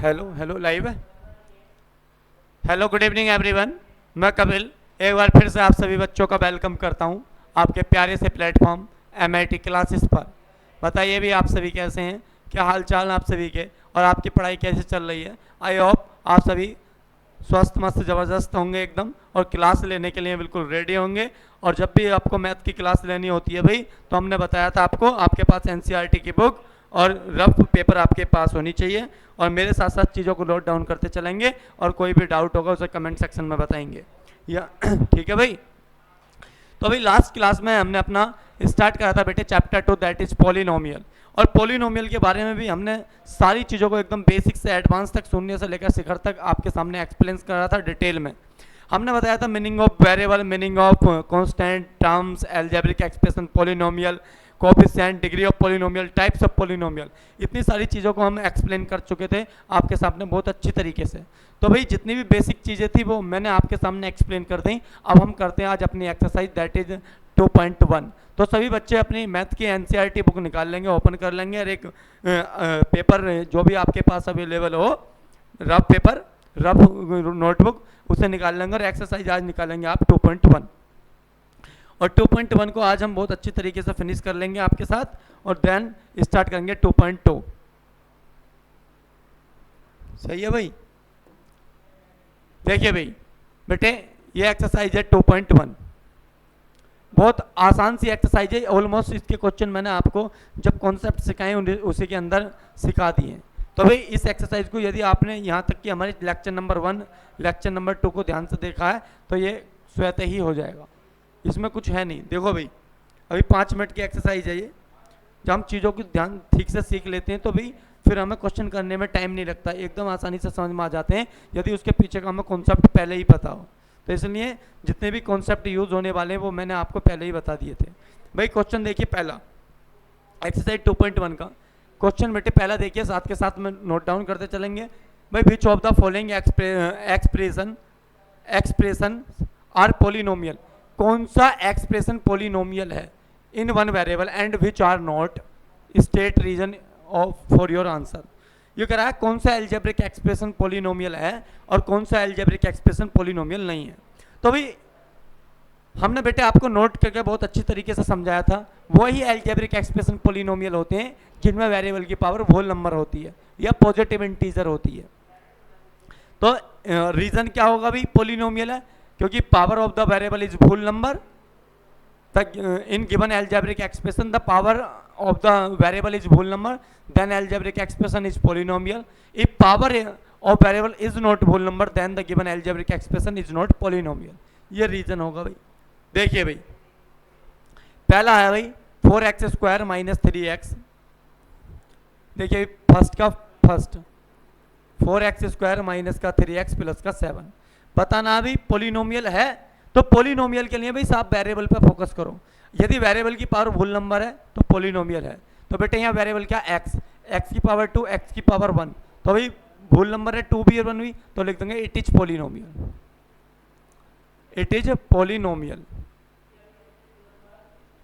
Hello hello live है। Hello good evening everyone. मैं कपिल एक बार फिर से आप सभी बच्चों का वेलकम करता हूं आपके प्यारे से प्लेटफॉर्म एमआईटी क्लासेस पर। बताइए भी आप सभी कैसे हैं, क्या हाल चाल आप सभी के, और आपकी पढ़ाई कैसे चल रही है। आई होप आप सभी स्वस्थ मस्त ज़बरदस्त होंगे एकदम, और क्लास लेने के लिए बिल्कुल रेडी होंगे। और जब भी आपको मैथ की क्लास लेनी होती है भाई, तो हमने बताया था आपको आपके पास एनसीईआरटी की बुक और रफ पेपर आपके पास होनी चाहिए, और मेरे साथ साथ चीज़ों को नोट डाउन करते चलेंगे, और कोई भी डाउट होगा उसे कमेंट सेक्शन में बताएंगे या ठीक है भाई। तो अभी लास्ट क्लास में हमने अपना स्टार्ट करा था बेटे चैप्टर 2 दैट इज पॉलिनोमियल। और पॉलिनोमियल के बारे में भी हमने सारी चीज़ों को एकदम बेसिक से एडवांस तक, शून्य से लेकर शिखर तक आपके सामने एक्सप्लेन करा था डिटेल में। हमने बताया था meaning of variable, meaning of constant, terms, algebraic expression, polynomial, coefficient, degree of polynomial, types of polynomial, इतनी सारी चीज़ों को हम एक्सप्लेन कर चुके थे आपके सामने बहुत अच्छी तरीके से। तो भाई जितनी भी बेसिक चीज़ें थी वो मैंने आपके सामने एक्सप्लेन कर दी। अब हम करते हैं आज अपनी एक्सरसाइज दैट इज 2.1। तो सभी बच्चे अपनी मैथ की एनसीईआरटी बुक निकाल लेंगे, ओपन कर लेंगे, और एक पेपर जो भी आपके पास अवेलेबल हो, रफ पेपर, रफ नोटबुक, उसे निकाल लेंगे, और एक्सरसाइज आज निकालेंगे आप 2.1। और 2.1 को आज हम बहुत अच्छी तरीके से फिनिश कर लेंगे आपके साथ, और देन स्टार्ट करेंगे 2.2। सही है भाई। देखिए भाई बेटे, ये एक्सरसाइज है 2.1, बहुत आसान सी एक्सरसाइज है। ऑलमोस्ट इसके क्वेश्चन मैंने आपको जब कॉन्सेप्ट सिखाए उसी के अंदर सिखा दिए। तो भाई इस एक्सरसाइज को यदि आपने यहाँ तक कि हमारे लेक्चर नंबर 1, लेक्चर नंबर 2 को ध्यान से देखा है तो ये स्वतः ही हो जाएगा, इसमें कुछ है नहीं। देखो भाई अभी 5 मिनट की एक्सरसाइज है ये। जब हम चीज़ों को ध्यान ठीक से सीख लेते हैं तो भाई फिर हमें क्वेश्चन करने में टाइम नहीं लगता, एकदम आसानी से समझ में आ जाते हैं यदि उसके पीछे का हमें कॉन्सेप्ट पहले ही पता हो। तो इसलिए जितने भी कॉन्सेप्ट यूज होने वाले हैं वो मैंने आपको पहले ही बता दिए थे। भाई क्वेश्चन देखिए पहला, एक्सरसाइज 2.1 का क्वेश्चन बेटे पहला देखिए, साथ के साथ में नोट डाउन करते चलेंगे। भाई which of the following expression are polynomial, कौन सा एक्सप्रेशन पोलिनोमियल है in one variable and which are not, state reason of for your answer. ये कह रहा है कौन सा एल्जेब्रिक एक्सप्रेशन पोलिनोमियल है और कौन सा एल्जेब्रिक एक्सप्रेशन पोलिनोमियल नहीं है। तो भाई हमने बेटे आपको नोट करके बहुत अच्छी तरीके से समझाया था, वही एल्जेब्रिक एक्सप्रेशन पोलिनोमियल होते हैं जिनमें वेरिएबल की पावर होल नंबर होती है या पॉजिटिव इंटीजर होती है। तो रीजन क्या होगा भाई, पोलिनोमियल है क्योंकि power of the variable is whole number. In given algebraic expression the power of the variable is whole number, then algebraic expression is polynomial. If power of variable is not whole number then the given algebraic expression is not polynomial. ये reason होगा भाई। देखिए भाई पहला है भाई 4x square minus 3x। देखिए first का फर्स्ट 4x स्क्वायर माइनस का 3x प्लस का 7 बताना भाई पोलिनोमियल है। तो पोलिनोमियल के लिए भाई साफ वेरिएबल पे फोकस करो। यदि वेरिएबल की पावर होल नंबर है तो पोलिनोमियल है। तो बेटे यहाँ वेरिएबल क्या x, x की पावर 2, x की पावर 1, तो भाई होल नंबर है 2 भी और 1 भी, तो लिख देंगे it is polynomial, it is polynomial.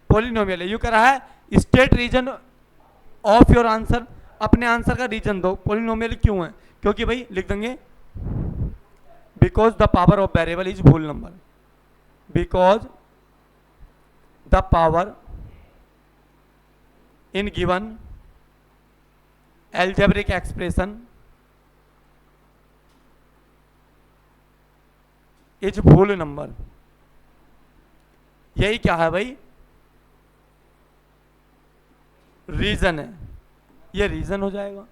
Polynomial है। यू कह रहा है state reason of your answer, अपने आंसर का रीजन दो। पोलिनोमियल क्यों है, क्योंकि भाई लिख देंगे because the power of variable is whole number, because the power in given algebraic expression is whole number। यही क्या है भाई, रीजन है, ये रीजन हो जाएगा।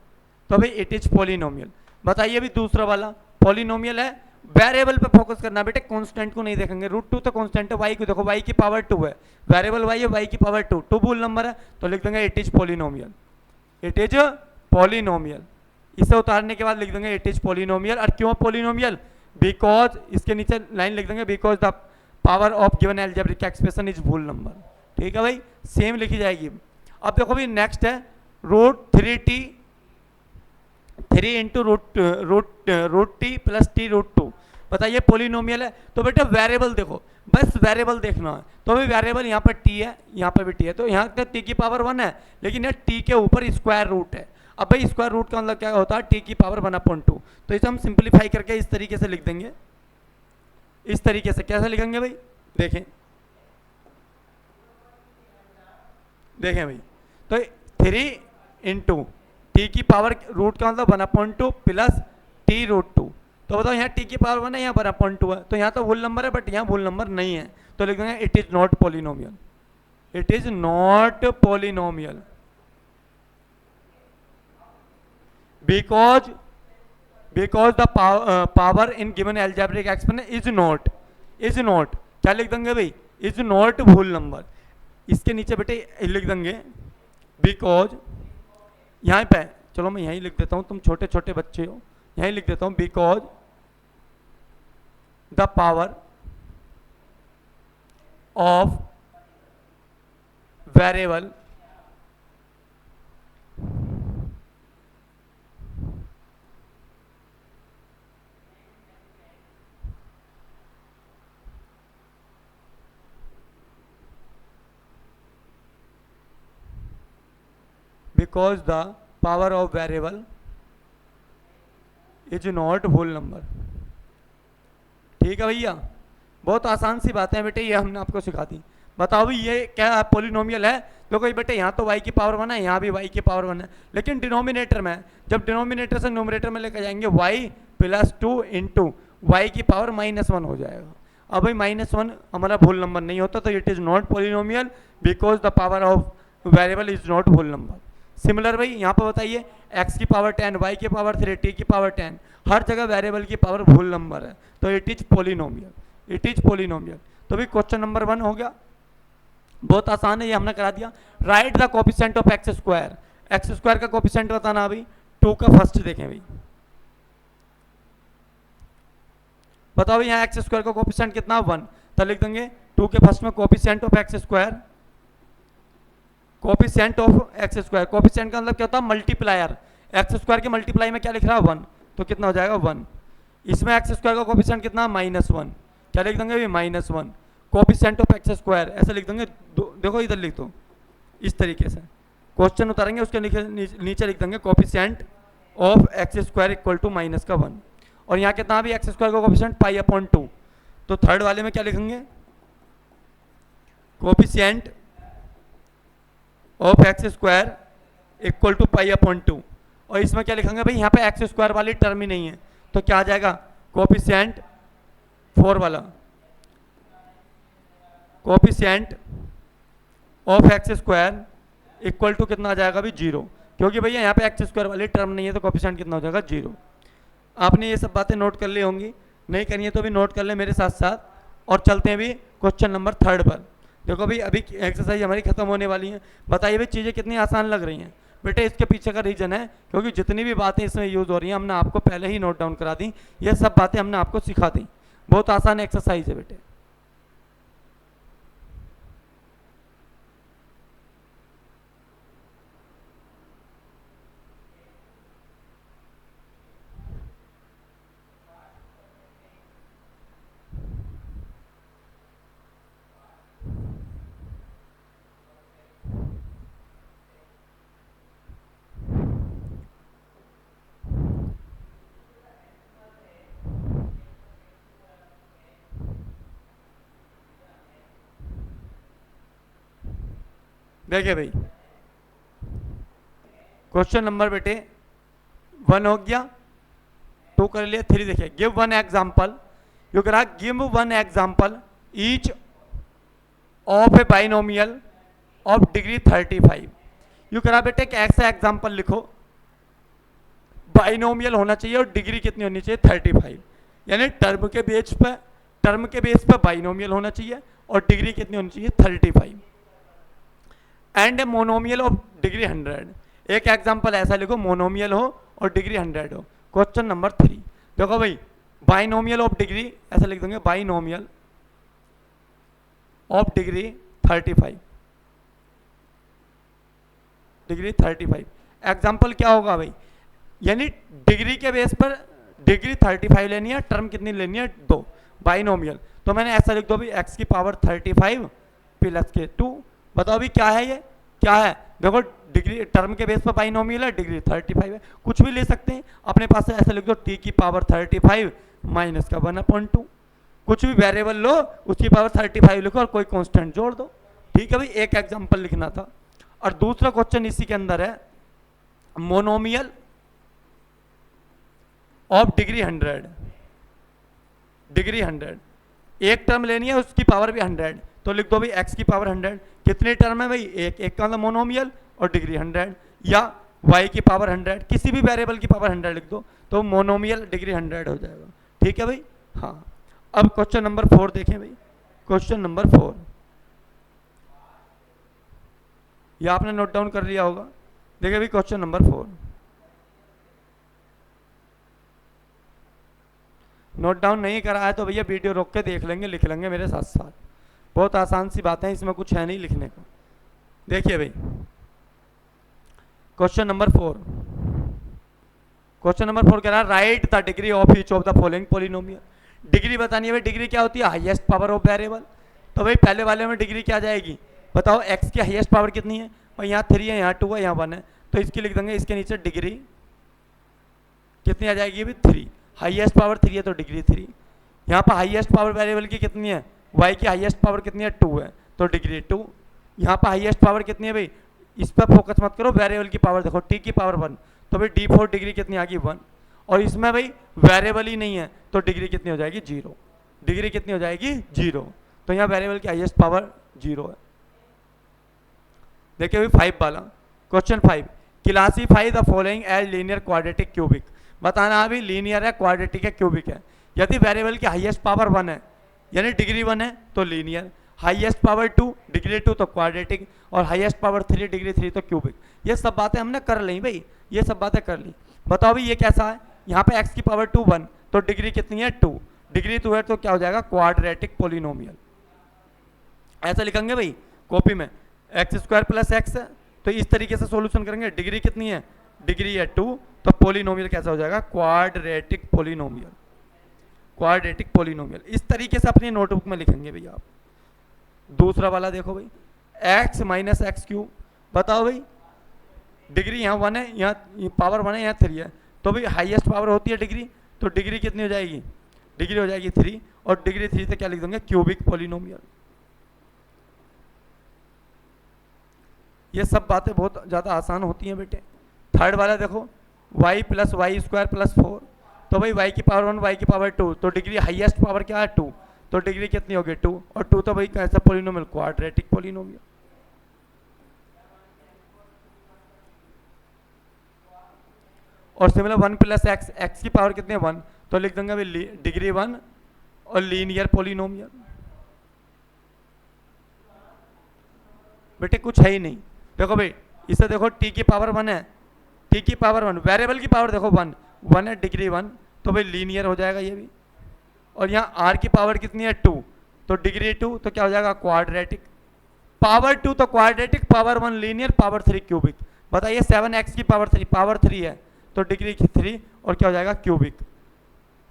तो भाई इट इज पोलिनोमियल। बताइए भी दूसरा वाला पोलिनोमियल है, वेरिएबल पे फोकस करना बेटे, कांस्टेंट को नहीं देखेंगे। √2 तो कांस्टेंट है, y को देखो y की पावर 2 है, वेरिएबल y है, y की पावर 2, 2 होल नंबर है, तो लिख देंगे it is polynomial, it is polynomial. इसे उतारने के बाद लिख देंगे इट इज पोलिनोमियल। और क्यों पोलिनोमियल, बिकॉज इसके नीचे लाइन लिख देंगे because the power of given algebraic expression is whole number. ठीक है भाई, सेम लिखी जाएगी। अब देखो भाई नेक्स्ट है √3t 3 into root T plus t√2। बताइए पोलिनोमियल है। तो बेटा वेरिएबल देखो, बस वेरिएबल देखना है। तो अभी वेरिएबल यहाँ पर t है, यहाँ पर भी t है, तो यहाँ तक t की पावर 1 है, लेकिन यहाँ t के ऊपर स्क्वायर रूट है। अब भाई स्क्वायर रूट का मतलब क्या होता है, टी की पावर 1/2। तो इसे हम सिंप्लीफाई करके इस तरीके से लिख देंगे, इस तरीके से कैसे लिखेंगे भाई, देखें देखें भाई, तो 3 इंटू टी की पावर रूट का मतलब 1/2 प्लस t√2। तो बताओ यहाँ टी की पावर 1 है, यहाँ 1/2 है, तो यहाँ तो होल नंबर है बट यहाँ होल नंबर नहीं है, तो लिख देंगे it is not polynomial, it is not polynomial because the power in given algebraic expression is not क्या लिख देंगे भाई, इज नॉट होल नंबर। इसके नीचे बेटे लिख देंगे बिकॉज, यहाँ पे चलो मैं यहीं लिख देता हूँ, तुम छोटे छोटे बच्चे हो, यहीं लिख देता हूँ because the power of variable because the power of variable is not whole number। ठीक है भैया, बहुत आसान सी बातें हैं बेटे, ये हमने आपको सिखा दी। बताओ भाई ये क्या पॉलिनोमियल है, देखो बेटे यहाँ तो y की पावर 1 है, यहाँ भी y की पावर 1 है, लेकिन डिनोमिनेटर में, जब डिनोमिनेटर से न्यूमरेटर में लेकर जाएंगे y + 2 इंटू वाई की पावर -1 हो जाएगा। अब भाई -1 हमारा होल नंबर नहीं होता, तो it is not polynomial because the power of variable is not whole number. Similar भाई यहाँ पर बताइए x की पावर 10, y की पावर 3, t की पावर 10, हर जगह वेरिएबल की पावर होल नंबर है, तो it is polynomial, it is polynomial. तो भाई क्वेश्चन नंबर 1 हो गया, बहुत आसान है, ये हमने करा दिया। Right the coefficient of x square, x square का कोफिशिएंट बताना अभी, 2 का फर्स्ट देखें भाई, बताओ यहाँ एक्स स्क्वायर का कोफिशिएंट कितना 1, तो लिख देंगे 2 के फर्स्ट में coefficient of x square, coefficient of x square, coefficient का मतलब क्या होता है मल्टीप्लायर, एक्स स्क्वायर के मल्टीप्लाई में क्या लिख रहा है 1, तो कितना हो जाएगा 1। इसमें एक्स स्क्वायर का कोफिशिएंट कितना -1, क्या लिख देंगे अभी -1, कोफिशिएंट ऑफ एक्स स्क्वायर ऐसे लिख देंगे, देखो इधर लिख दो इस तरीके से, क्वेश्चन उतारेंगे उसके नीचे लिख देंगे coefficient of x square equal to -1, और यहाँ कितना भी एक्स स्क्वायर का कोफिशिएंट π/2, तो थर्ड वाले में क्या लिखेंगे coefficient of x square equal to π/2, और इसमें क्या लिखेंगे भाई, यहाँ पे एक्स स्क्वायर वाली टर्म ही नहीं है, तो क्या आ जाएगा कोफिशिएंट 4 वाला, coefficient of x square equal to कितना आ जाएगा भाई 0, क्योंकि भैया यहाँ पे एक्स स्क्वायर वाली टर्म नहीं है, तो कोफिशिएंट कितना हो जाएगा 0। आपने ये सब बातें नोट कर ली होंगी, नहीं करनी है तो भी नोट कर ले मेरे साथ साथ, और चलते हैं भी क्वेश्चन नंबर 3 पर। देखो भाई अभी एक्सरसाइज हमारी खत्म होने वाली है, बताइए भाई चीज़ें कितनी आसान लग रही हैं। बेटे इसके पीछे का रीजन है क्योंकि जितनी भी बातें इसमें यूज़ हो रही हैं हमने आपको पहले ही नोट डाउन करा दी, ये सब बातें हमने आपको सिखा दी, बहुत आसान एक्सरसाइज है बेटे। देखिए भाई क्वेश्चन नंबर बेटे 1 हो गया, 2 कर लिया, 3 देखिए गिव वन एग्जाम्पल, यू कह रहा give one example each of A binomial of degree 35। You कह रहा बेटे एक ऐसा एग्जाम्पल लिखो बाइनोमियल होना चाहिए और डिग्री कितनी होनी चाहिए 35, यानी टर्म के बेस पर बाइनोमियल होना चाहिए और डिग्री कितनी होनी चाहिए 35, and a monomial of degree 100। एक एग्जांपल ऐसा लिखो मोनोमियल हो और डिग्री 100 हो। क्वेश्चन नंबर 3 देखो भाई बाइनोमियल ऑफ डिग्री ऐसा लिख देंगे, binomial of degree 35, degree 35। Example क्या होगा भाई, यानी डिग्री के बेस पर डिग्री 35 लेनी है, टर्म कितनी लेनी है 2, बाइनोमियल। तो मैंने ऐसा लिख दो भाई x की पावर 35 प्लस के 2। बताओ भी क्या है, ये क्या है, देखो डिग्री टर्म के बेस पर बाइनोमियल है, डिग्री 35 है, कुछ भी ले सकते हैं अपने पास से। ऐसे लिख दो टी की पावर 35 माइनस का 1/2, कुछ भी वेरिएबल लो उसकी पावर 35 लिखो और कोई कांस्टेंट जोड़ दो। ठीक है भाई, एक एग्जांपल लिखना था। और दूसरा क्वेश्चन इसी के अंदर है, मोनोमियल ऑफ डिग्री 100, डिग्री 100, एक टर्म लेनी है उसकी पावर भी 100, तो लिख दो भाई x की पावर 100। कितने टर्म है भाई, एक का मतलब मोनोमियल और डिग्री 100, या y की पावर 100, किसी भी वेरिएबल की पावर 100 लिख दो तो मोनोमियल डिग्री 100 हो जाएगा। ठीक है भाई, हाँ। अब क्वेश्चन नंबर 4 देखें भाई, क्वेश्चन नंबर 4 ये आपने नोट डाउन कर लिया होगा। देखिए भाई क्वेश्चन नंबर 4, नोट डाउन नहीं करा है तो भैया वीडियो रोक के देख लेंगे, लिख लेंगे मेरे साथ साथ, बहुत आसान सी बातें हैं, इसमें कुछ है नहीं लिखने को। देखिए भाई क्वेश्चन नंबर 4, क्वेश्चन नंबर 4 कह रहा है right the degree of each of the following polynomial. Degree बतानी है भाई, डिग्री क्या होती है, हाईएस्ट पावर ऑफ वेरिएबल। तो भाई पहले वाले में डिग्री क्या जाएगी, बताओ x की हाईएस्ट पावर कितनी है भाई, यहाँ 3 है, यहाँ 2 है, यहाँ 1 है, तो इसकी लिख देंगे इसके नीचे डिग्री कितनी आ जाएगी भाई 3, हाईएस्ट पावर 3 है तो डिग्री 3। यहाँ पर हाईएस्ट पावर वेरिएबल की कितनी है, y की हाईएस्ट पावर कितनी है 2 है तो डिग्री 2। यहाँ पर हाईएस्ट पावर कितनी है भाई, इस पर फोकस मत करो, वेरिएबल की पावर देखो, t की पावर 1, तो भाई d4 डिग्री कितनी आ गई 1, और इसमें भाई वेरिएबल ही नहीं है तो डिग्री कितनी हो जाएगी 0, डिग्री कितनी हो जाएगी 0, तो यहाँ वेरिएबल की हाईएस्ट पावर 0 है। देखिए भाई 5 वाला question 5, classify the following as linear quadratic cubic. बताना अभी लीनियर है, क्वाड्रेटिक है, क्यूबिक है। यदि वेरिएबल की हाईएस्ट पावर 1 है यानी डिग्री 1 है तो लीनियर, हाईएस्ट पावर 2 डिग्री 2 तो क्वाड्रेटिक, और हाईएस्ट पावर 3 डिग्री 3 तो क्यूबिक। ये सब बातें हमने कर ली भाई, ये सब बातें कर ली। बताओ भाई ये कैसा है, यहाँ पे x की पावर 2 1 तो डिग्री कितनी है 2, डिग्री 2 है तो क्या हो जाएगा क्वाड्रेटिक पोलिनोमियल। ऐसा लिखेंगे भाई कॉपी में, x² प्लस x है तो इस तरीके से सॉल्यूशन करेंगे। डिग्री कितनी है, डिग्री है 2 तो पोलिनोमियल कैसा हो जाएगा क्वाड्रेटिक पोलिनोमियल, क्वाड्रेटिक पोलिनोमियल। इस तरीके से अपनी नोटबुक में लिखेंगे भैया आप। दूसरा वाला देखो भाई, x माइनस एक्स क्यूब। बताओ भाई डिग्री यहाँ 1 है, यहाँ पावर 1 है, यहाँ 3 है, तो भाई हाईएस्ट पावर होती है डिग्री, तो डिग्री कितनी हो जाएगी, डिग्री हो जाएगी 3, और डिग्री 3 से क्या लिख देंगे क्यूबिक पोलिनोमियल। ये सब बातें बहुत ज़्यादा आसान होती हैं बेटे। थर्ड वाला देखो, y प्लस y² प्लस 4, तो भाई y की पावर 1 y की पावर 2, तो डिग्री हाईएस्ट पावर क्या है 2, तो डिग्री कितनी होगी 2, और 2 तो भाई कैसा पोलिनोमियल क्वाड्रेटिक पोलिनोमियल। और सिमिलर 1 प्लस एक्स, एक्स की पावर कितनी है 1, तो लिख देंगे भाई डिग्री 1 और लीनियर पोलिनोमियल। बेटे कुछ है ही नहीं। देखो भाई इसे देखो t की पावर 1 है, t की पावर 1, वेरिएबल की पावर देखो 1 1 है डिग्री 1, तो भाई लीनियर हो जाएगा ये भी। और यहाँ r की पावर कितनी है 2, तो डिग्री 2 तो क्या हो जाएगा क्वाड्रेटिक, पावर 2 तो quadratic, power 1 linear, power 3 cubic. बताइए 7x की पावर 3 है तो डिग्री 3 और क्या हो जाएगा क्यूबिक।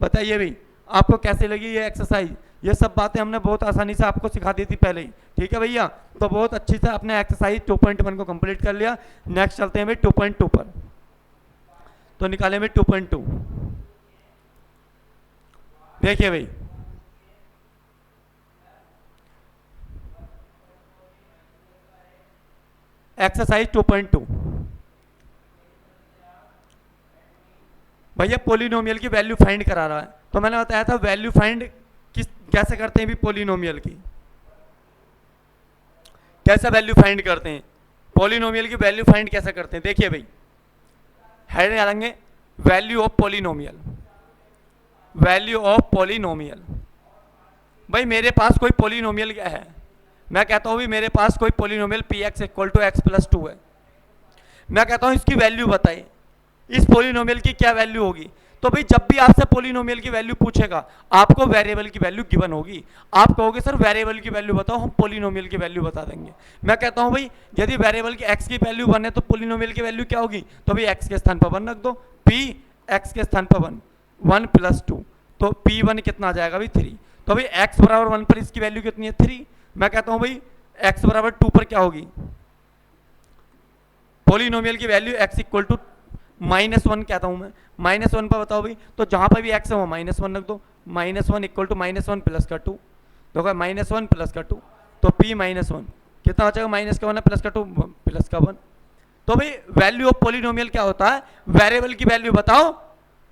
बताइए भाई आपको कैसे लगी ये एक्सरसाइज। ये सब बातें हमने बहुत आसानी से आपको सिखा दी थी पहले ही, ठीक है भैया। तो बहुत अच्छी से आपने एक्सरसाइज 2.1 को कंप्लीट कर लिया। नेक्स्ट चलते हैं भाई 2.2 पर, तो निकालें भाई 2.2। देखिए भाई एक्सरसाइज 2.2, भैया पोलिनोमियल की वैल्यू फाइंड करा रहा है। तो मैंने बताया था वैल्यू फाइंड कैसे करते हैं भी पोलिनोमियल की, कैसे वैल्यू फाइंड करते हैं, पोलिनोमियल की वैल्यू फाइंड कैसे करते हैं। देखिए भाई हेड डालेंगे value of polynomial, value of polynomial. भाई मेरे पास कोई पोलिनोमियल क्या है, मैं कहता हूं भी मेरे पास कोई polynomial px equal to x plus 2 है। मैं कहता हूं इसकी वैल्यू बताइए, इस पोलिनोमियल की क्या वैल्यू होगी। तो भाई जब भी आपसे पोलिनोमियल की वैल्यू पूछेगा आपको वेरिएबल की वैल्यू गिवन होगी। आप कहोगे सर वेरिएबल की वैल्यू बताओ, हम पोलिनोमियल की वैल्यू बता देंगे। मैं कहता हूं भाई यदि वेरिएबल की x की वैल्यू 1 है तो पोलिनोमियल की वैल्यू क्या होगी, तो भाई x के स्थान पर 1 रख दो, p x के स्थान पर 1, 1 प्लस 2, तो p1 कितना आ जाएगा भाई 3। तो भाई x बराबर 1 पर इसकी वैल्यू कितनी है 3। मैं कहता हूं भाई x बराबर 2 पर क्या होगी, पॉलिनोमियल की वैल्यू x इक्वल टू -1 कहता हूं मैं, -1 पर बताओ भाई, तो जहां पर भी x है वो -1 रख दो, -1 इक्वल टू -1 प्लस का 2, देखो -1 प्लस का 2, तो p -1 कितना बचेगा, माइनस का 1 प्लस का 2 प्लस का 1। तो भाई वैल्यू ऑफ पॉलिनोमियल क्या होता है, वेरिएबल की वैल्यू बताओ,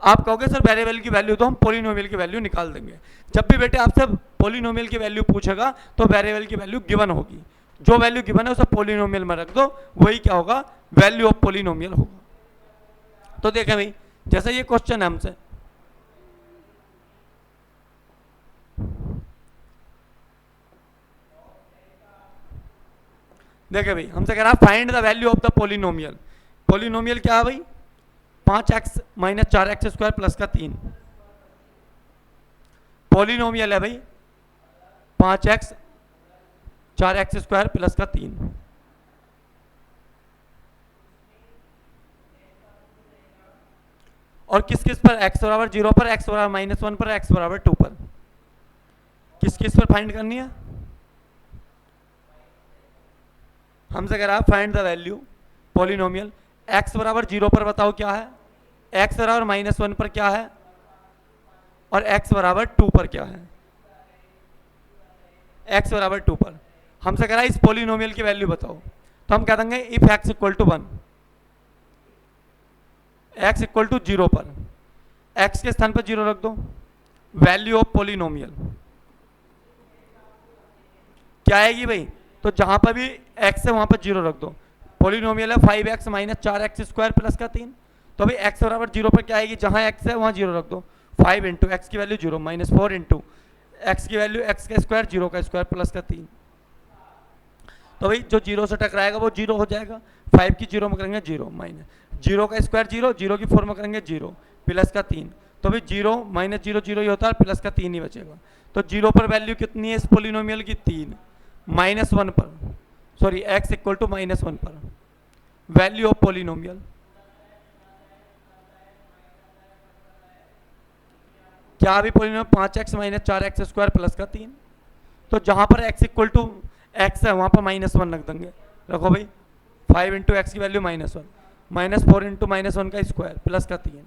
आप कहोगे सर वेरिएबल की वैल्यू तो हम पॉलिनोमियल की वैल्यू निकाल देंगे। जब भी बेटे आपसे पॉलिनोमियल की वैल्यू पूछेगा तो वेरिएबल की वैल्यू गिवन होगी, जो वैल्यू गिवन है उसे पॉलिनोमियल में रख दो, वही क्या होगा, वैल्यू ऑफ पॉलिनोमियल होगा। तो देखें भाई, जैसे ये क्वेश्चन है हमसे, देखे भाई हमसे कह रहा है find the value of the polynomial. Polynomial क्या है भाई, 5x minus 4x square plus का 3, पॉलिनोमियल है भाई 5x 4x स्क्वायर प्लस का 3। और किस किस पर, x बराबर 0 पर, x बराबर -1 पर, x बराबर 2 पर, किस किस पर फाइंड करनी है, हमसे कह रहा है find the value polynomial. x बराबर 0 पर बताओ क्या है, x बराबर -1 पर क्या है, और x बराबर 2 पर क्या है, x बराबर 2 पर। हमसे कह रहा है इस पॉलिनोमियल की वैल्यू बताओ, तो हम कह देंगे if x equal to 1, x equal to 0 पर, x के स्थान पर 0 रख दो, वैल्यू ऑफ पॉलिनोमियल क्या आएगी भाई, तो जहां पर भी x है वहां पर 0 रख दो। पॉलिनोमियल है 5x minus 4x square plus का 3, तो भाई x बराबर 0 पर क्या आएगी, जहां x है वहां 0 रख दो, 5 इंटू एक्स की वैल्यू 0 माइनस 4 इंटू एक्स की वैल्यू x का स्क्वायर 0 का स्क्वायर प्लस का 3। तो भाई जो 0 से टकराएगा वो 0 हो जाएगा, 5 की 0 में करेंगे 0 माइनस 0 का स्क्वायर 0, 0 की 4 में करेंगे 0 प्लस का 3, तो भाई 0 माइनस 0 0 ही होता है, प्लस का 3 ही बचेगा। तो 0 पर वैल्यू कितनी है इस पॉलिनोमियल की, 3, -1 पर, सॉरी x इक्वल टू -1 पर, वैल्यू ऑफ पॉलिनोमियल क्या भी polynomial 5x minus 4x square plus का 3, तो जहां पर x इक्वल टू x है वहां पर -1 रख देंगे, रखो भाई 5 इंटू एक्स की वैल्यू -1 माइनस 4 इंटू -1 का स्क्वायर प्लस का 3।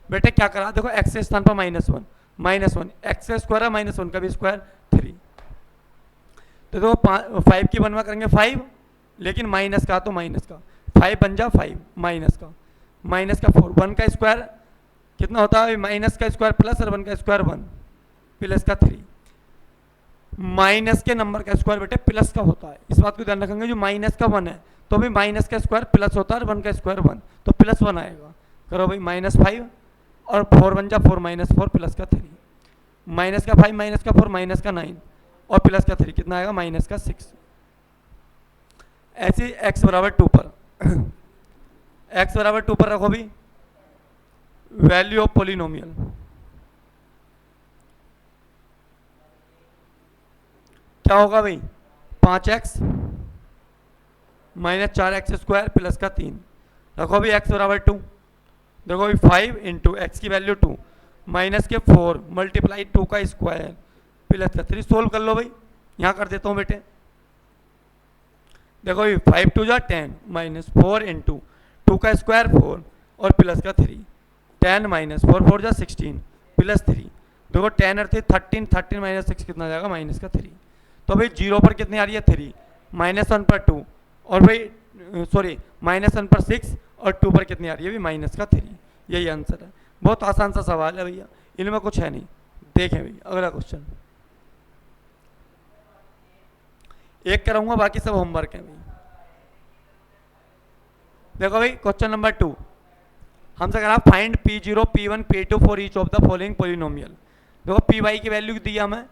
बेटे क्या करा, देखो x के स्थान पर -1 एक्स का स्क्वायर है, -1 का भी स्क्वायर 3, तो देखो 5 की 1 करेंगे 5, लेकिन माइनस का तो माइनस का 5 बन जा 5, माइनस का 4, 1 का स्क्वायर कितना होता है, माइनस का स्क्वायर प्लस और 1 का स्क्वायर 1 प्लस का 3। माइनस के नंबर का स्क्वायर बेटे प्लस का होता है, इस बात को ध्यान रखेंगे, जो माइनस का 1 है तो भाई माइनस का स्क्वायर प्लस होता है और 1 का स्क्वायर 1, तो प्लस 1 आएगा। करो भाई -5 और 4 बन जा 4 -4 प्लस का 3, माइनस का 5 माइनस का 4 माइनस का 9 और प्लस का 3 कितना आएगा, -6। ऐसे x बराबर 2 पर x बराबर 2 पर रखो भी वैल्यू ऑफ पॉलिनोमियल क्या होगा भाई, 5x minus 4x square plus का 3, रखो भी x बराबर 2, देखो भी 5 इंटू एक्स की वैल्यू 2 माइनस के 4 मल्टीप्लाई 2 का स्क्वायर प्लस का 3, सोल्व कर लो भाई, यहाँ कर देता हूँ बेटे, देखो भी 5 2 जा 10 माइनस 4 इंटू 2 का स्क्वायर 4 और प्लस का 3, 10 माइनस 4 4 जा 16 प्लस 3, देखो 10 और 13, 13 माइनस 6 कितना जाएगा, माइनस का 3। तो भाई 0 पर कितनी आ रही है 3, -1 पर 2, और भाई सॉरी -1 पर 6 और 2 पर कितनी आ रही है, भी माइनस का 3। यही आंसर है, बहुत आसान सा सवाल है भैया, इनमें कुछ है नहीं। देखें भैया अगला क्वेश्चन, एक कराऊंगा बाकी सब होमवर्क है भाई। देखो भाई क्वेश्चन नंबर 2 हमसे कह रहा find P0 P1 P2 for each of the following polynomial. देखो Py की वैल्यू दी हमें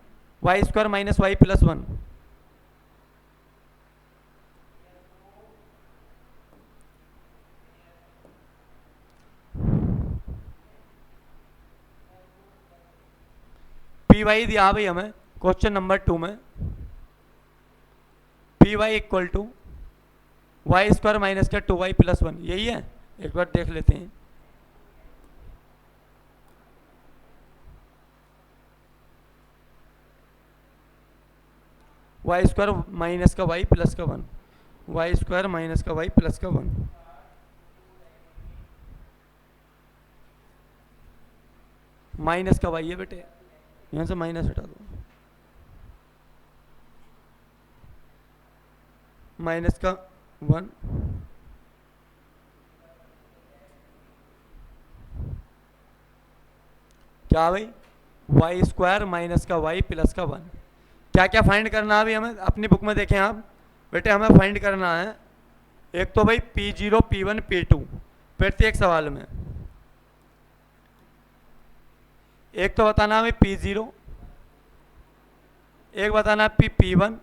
y square minus y plus 1, Py दिया भाई हमें क्वेश्चन नंबर 2 में, Py equal to y square minus का 2y प्लस 1, यही है, एक बार देख लेते हैं। वाई स्क्वायर माइनस का वाई प्लस का 1, वाई स्क्वायर माइनस का वाई प्लस का 1, माइनस का वाई है बेटे, यहाँ से माइनस हटा दो, माइनस का 1 क्या भाई, वाई स्क्वायर माइनस का वाई प्लस का 1। क्या क्या फाइंड करना है अभी हमें, अपनी बुक में देखें आप बेटे, हमें फाइंड करना है एक तो भाई P0 P1 P2 प्रत्येक सवाल में, एक तो बताना है भाई P0, एक बताना है P1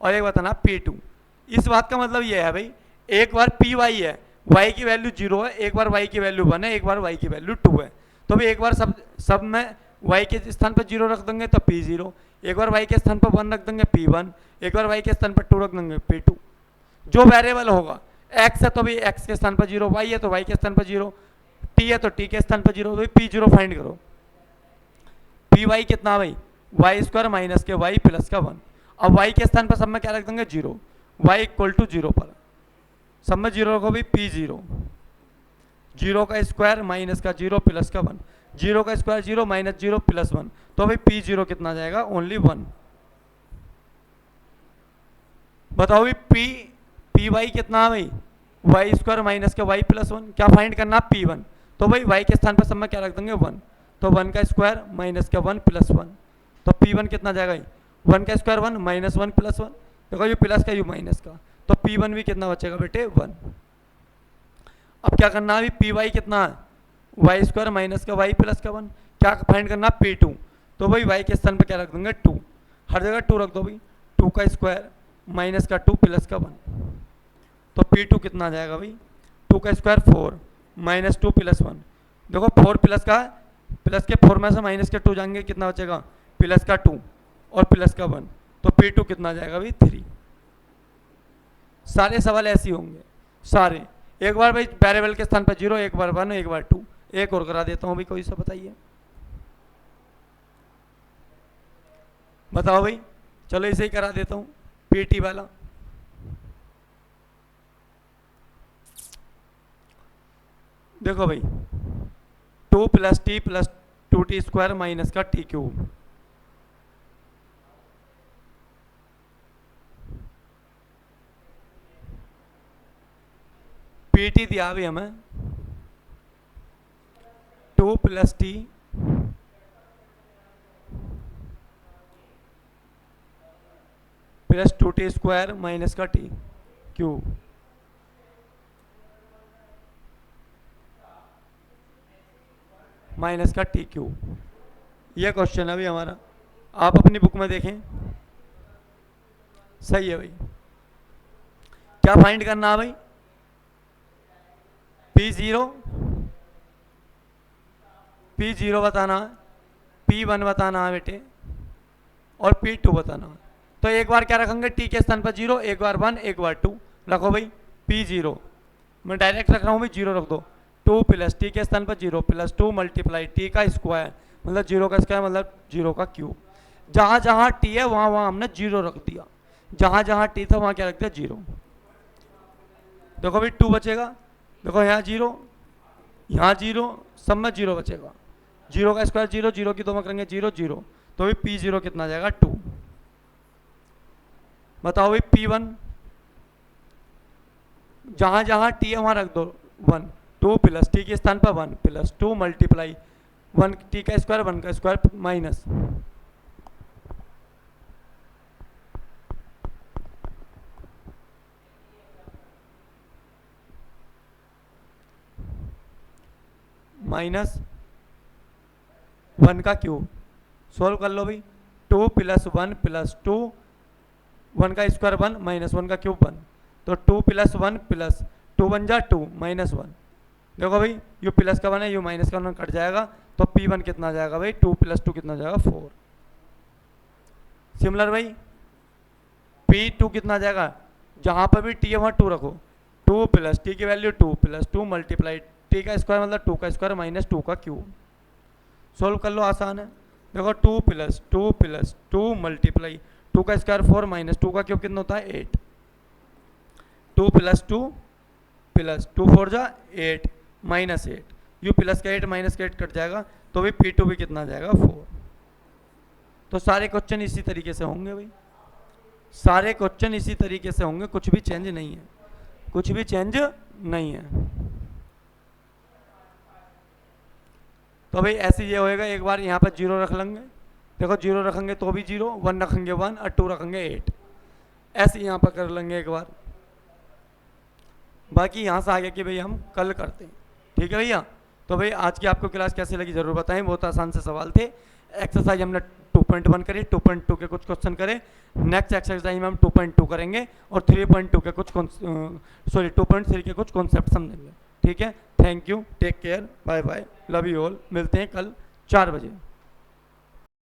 और एक बताना P2। इस बात का मतलब ये है भाई, एक बार Py है, y की वैल्यू 0 है, एक बार y की वैल्यू 1 है, एक बार y की वैल्यू 2 है। तो भाई एक बार सब में y के स्थान पर 0 रख देंगे तो P0, एक बार y के स्थान पर 1 रख देंगे P1, एक बार y के स्थान पर 2 रख देंगे P2। जो वेरिएबल होगा, x है तो भाई x के स्थान पर 0, y है तो y के स्थान पर 0, t है तो t के स्थान पर 0, तो P0 फाइंड करो। Py कितना भाई, वाई स्क्वायर माइनस के वाई प्लस का 1। अब y के स्थान पर सब में क्या रख देंगे 0, y इक्वल टू 0 पर सब में 0 रखो भाई P0, 0 का स्क्वायर माइनस का 0 प्लस का 1, 0 का स्क्वायर 0 माइनस 0 प्लस 1, तो भाई P0 कितना जाएगा, ओनली 1। बताओ भाई Py कितना है भाई, वाई स्क्वायर माइनस का वाई प्लस 1। क्या फाइंड करना P1, तो भाई y के स्थान पर सब में क्या रख देंगे 1, तो 1 का स्क्वायर माइनस का 1 प्लस 1, तो P1 कितना जाएगा भाई, 1 का स्क्वायर 1 माइनस 1 प्लस 1, देखो ये प्लस का यू माइनस का, तो P1 भी कितना बचेगा बेटे 1। अब क्या करना है अभी, Py कितना है, वाई स्क्वायर माइनस का वाई प्लस का 1। क्या फाइंड करना P2, तो भाई y के स्थान पर क्या रख देंगे 2, हर जगह 2 रख दो भाई, 2 का स्क्वायर माइनस का 2 प्लस का 1, तो P2 कितना आ जाएगा भाई, 2 का स्क्वायर 4 माइनस 2 प्लस 1, देखो 4 प्लस का, प्लस के 4 में से माइनस के 2 जाएंगे, कितना बचेगा प्लस का 2 और प्लस का 1, तो P2 कितना आ जाएगा भाई 3। सारे सवाल ऐसे ही होंगे सारे, एक बार भाई वेरिएबल के स्थान पर 0, एक बार 1, एक बार 2। एक और करा देता हूँ भाई, कोई सा बताइए, बताओ भाई, चलो इसे ही करा देता हूँ, PT वाला। देखो भाई 2 plus T plus 2t square minus का t क्यूब, PT दिया भी हमें 2 plus T plus 2t square minus का t क्यूब, माइनस का t क्यूब। यह क्वेश्चन है अभी हमारा, आप अपनी बुक में देखें, सही है भाई। क्या फाइंड करना है भाई, P0 बताना है, P1 बताना है बेटे, और P2 बताना है। तो एक बार क्या रखेंगे, t के स्थान पर 0, एक बार 1, एक बार 2, रखो भाई P0, मैं डायरेक्ट रख रहा हूँ भाई, 0 रख दो, 2 प्लस टी के स्थान पर 0 प्लस 2 मल्टीप्लाई टी का स्क्वायर, मतलब 0 का स्क्वायर मतलब 0 का क्यूब। जहाँ जहाँ टी है वहाँ वहाँ हमने 0 रख दिया, जहाँ जहाँ टी था वहाँ क्या रख दिया 0। देखो भाई 2 बचेगा, देखो यहाँ 0, यहाँ 0, सब में 0 बचेगा, 0 का स्क्वायर 0, 0 की 2 में करेंगे 0 0, तो भाई P0 कितना जाएगा 2। बताओ भाई P1, जहाँ जहाँ टी है वहाँ रख दो 1, 2 प्लस टी के स्थान पर 1 प्लस 2 मल्टीप्लाई 1 टी का स्क्वायर 1 का स्क्वायर माइनस, माइनस 1 का क्यूब। सोल्व कर लो भाई, 2 प्लस 1 प्लस 2, 1 का स्क्वायर 1 माइनस 1 का क्यूब 1, तो 2 प्लस 1 प्लस 2 बन जा 2 माइनस 1। देखो भाई यू प्लस का 1 है, यू माइनस का 1 कट जाएगा, तो P1 कितना आ जाएगा भाई, 2 प्लस 2 कितना आ जाएगा 4। सिमिलर भाई P2 कितना आ जाएगा, जहाँ पर भी टी है वहाँ 2 रखो, 2 प्लस टी की वैल्यू 2 प्लस 2 मल्टीप्लाई टी का स्क्वायर मतलब 2 का स्क्वायर माइनस 2 का क्यूब। सोल्व कर लो, आसान है। देखो 2 प्लस 2 मल्टीप्लाई 2 का स्क्वायर 4 माइनस 2 का क्यूब कितना होता है 8, 2 प्लस 2 4 जा 8 माइनस 8, यू प्लस का 8 माइनस का 8 कट जाएगा तो भी P2 भी कितना जाएगा 4। तो सारे क्वेश्चन इसी तरीके से होंगे भाई, सारे क्वेश्चन इसी तरीके से होंगे, कुछ भी चेंज नहीं है, कुछ भी चेंज नहीं है। तो भाई ऐसे ये होएगा, एक बार यहाँ पर 0 रख लेंगे, देखो 0 रखेंगे तो भी 0, 1 रखेंगे 1 और 2 रखेंगे 8, ऐसे यहाँ पर कर लेंगे एक बार। बाकी यहाँ से आगे की भाई हम कल करते हैं, ठीक है भैया। तो भाई आज की आपको क्लास कैसी लगी जरूर बताएं, बहुत आसान से सवाल थे। एक्सरसाइज हमने 2.1 करी, 2.2 के कुछ क्वेश्चन करे, नेक्स्ट एक्सरसाइज में हम 2.2 करेंगे और 3.2 के कुछ 2.3 के कुछ कॉन्सेप्ट समझेंगे, ठीक है। Thank you, take care, bye bye, love you all, मिलते हैं कल 4 बजे।